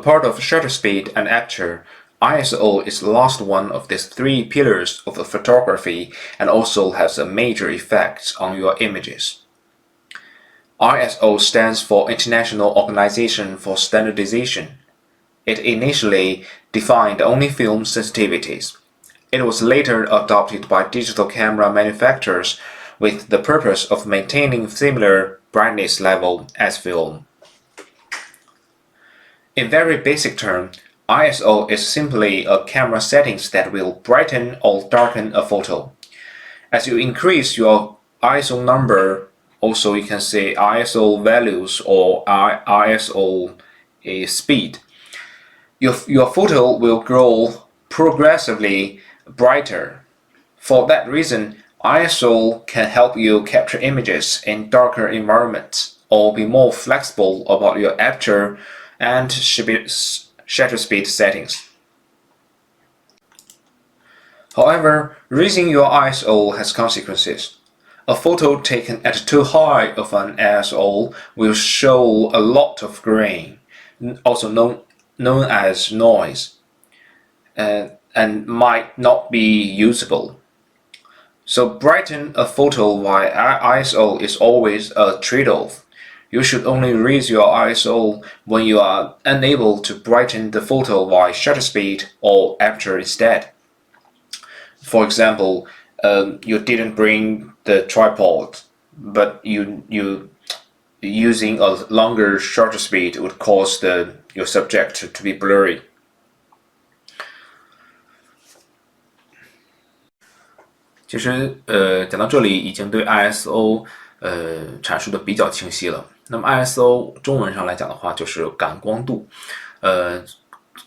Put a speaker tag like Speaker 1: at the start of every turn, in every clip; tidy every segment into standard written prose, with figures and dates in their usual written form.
Speaker 1: part of shutter speed and aperture, ISO is the last one of these three pillars of photography and also has a major effect on your images. ISO stands for International Organization for Standardization. It initially defined only film sensitivities. It was later adopted by digital camera manufacturers with the purpose of maintaining similar brightness level as film. In very basic terms, ISO is simply a camera settings that will brighten or darken a photo. As you increase your ISO number, also you can say ISO values or ISO speed, your photo will grow progressively brighter. For that reason, ISO can help you capture images in darker environments or be more flexible about your aperture and shutter speed settings. However, raising your ISO has consequences. A photo taken at too high of an ISO will show a lot of grain, also known as noise, and might not be usable. So brighten a photo while ISO is always a trade-off. You should only raise your ISO when you are unable to brighten the photo while shutter speed or aperture instead. For example, you didn't bring the tripod, but you using a longer shutter speed would cause your subject to be blurry. 其实讲到这里已经对 ISO 阐述的比较清晰了。那么 ISO 中文上来讲的话就是感光度。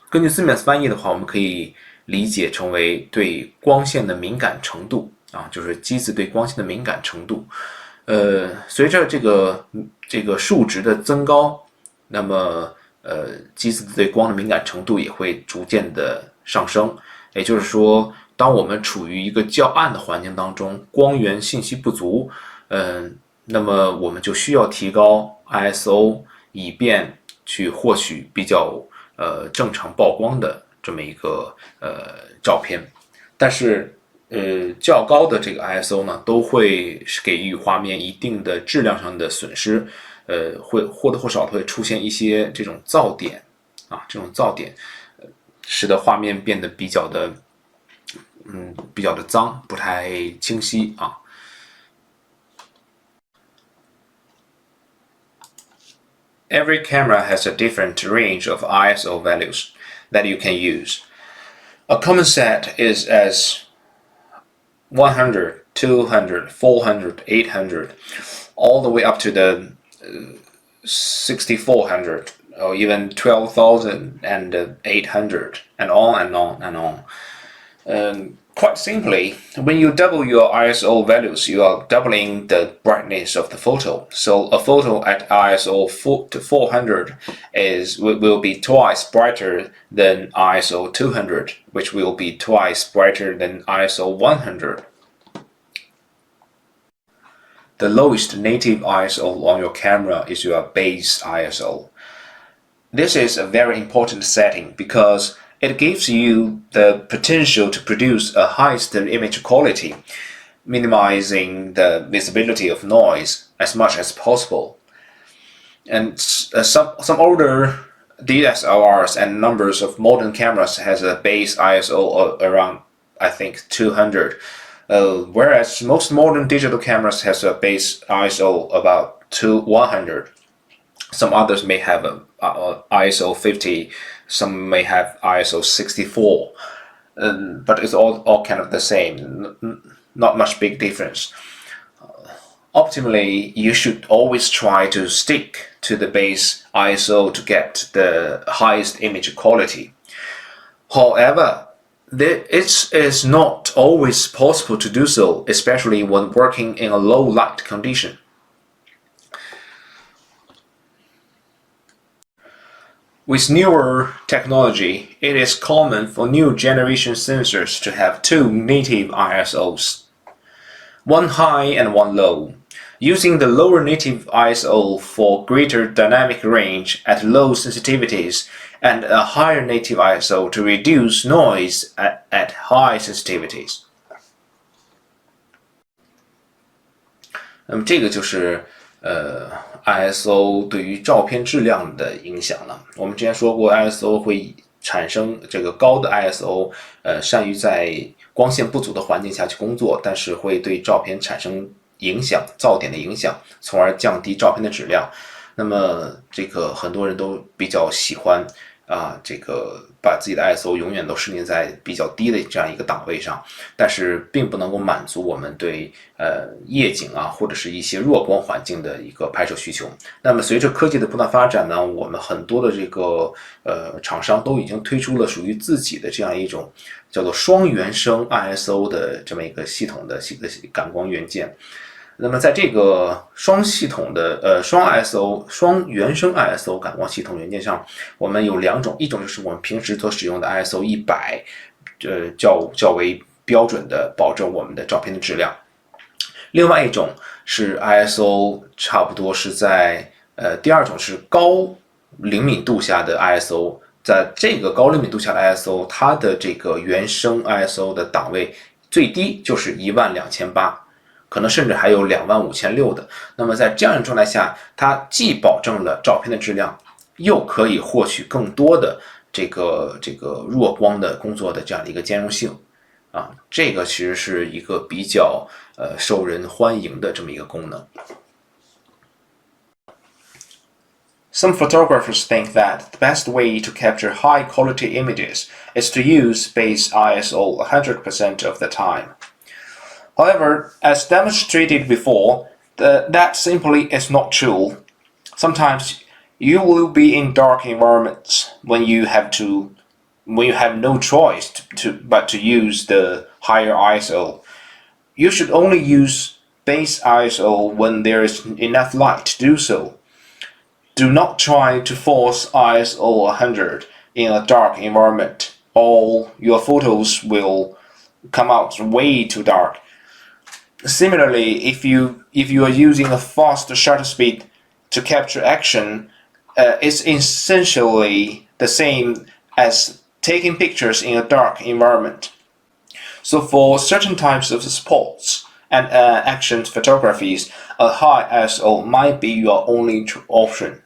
Speaker 1: 根据字面翻译的话，我们可以理解成为对光线的敏感程度啊，就是机子对光线的敏感程度。随着这个数值的增高，那么机子对光的敏感程度也会逐渐的上升。也就是说，当我们处于一个较暗的环境当中，光源信息不足，那么我们就需要提高 ISO， 以便去获取比较正常曝光的这么一个照片。但是较高的这个 ISO 呢，都会给予画面一定的质量上的损失，会或多或少会出现一些这种噪点啊，这种噪点，使得画面变得比较的脏，不太清晰啊。Every camera has a different range of ISO values that you can use. A common set is as 100, 200, 400, 800, all the way up to the 6400 or even 12,800 and on and on and on. Quite simply, when you double your ISO values, you are doubling the brightness of the photo. So a photo at ISO 400 will be twice brighter than ISO 200, which will be twice brighter than ISO 100. The lowest native ISO on your camera is your base ISO. This is a very important setting because it gives you the potential to produce a highest image quality, minimizing the visibility of noise as much as possible. And some older DSLRs and numbers of modern cameras has a base ISO around, I think, 200, whereas most modern digital cameras has a base ISO about 100. Some others may have a ISO 50, some may have ISO 64, but it's all kind of the same, not much big difference. Optimally, you should always try to stick to the base ISO to get the highest image quality. However, it is not always possible to do so, especially when working in a low light condition. With newer technology, it is common for new generation sensors to have two native ISOs, one high and one low. using the lower native ISO for greater dynamic range at low sensitivities and a higher native ISO to reduce noise at high sensitivities. 那么这个就是ISO 对于照片质量的影响了。我们之前说过 ，ISO 会产生这个高的 ISO，善于在光线不足的环境下去工作，但是会对照片产生影响，噪点的影响，从而降低照片的质量。那么这个很多人都比较喜欢这个把自己的 ISO 永远都设定在比较低的这样一个档位上，但是并不能够满足我们对夜景或者是一些弱光环境的一个拍摄需求。那么随着科技的不断发展呢，我们很多的这个厂商都已经推出了属于自己的这样一种叫做双原生 ISO 的这么一个系统的感光元件。那么在这个双系统的双 ISO 双原生 ISO 感光系统元件上，我们有两种，一种就是我们平时所使用的 ISO 100，较为标准的保证我们的照片的质量。另外一种是 ISO 差不多是在第二种是高灵敏度下的 ISO， 在这个高灵敏度下的 ISO， 它的这个原生 ISO 的档位最低就是12800。可能甚至还有25600的。那么在这样的状态下，它既保证了照片的质量，又可以获取更多的这个弱光的工作的这样的一个兼容性这个其实是一个比较受人欢迎的这么一个功能。Some photographers think that the best way to capture high-quality images is to use base ISO 100% of the time. However, as demonstrated before, that simply is not true. Sometimes you will be in dark environments when you have no choice but to use the higher ISO. You should only use base ISO when there is enough light to do so. Do not try to force ISO 100 in a dark environment, or your photos will come out way too dark.Similarly, if you are using a fast shutter speed to capture action, it's essentially the same as taking pictures in a dark environment. So for certain types of sports and action photographies, a high ISO might be your only option.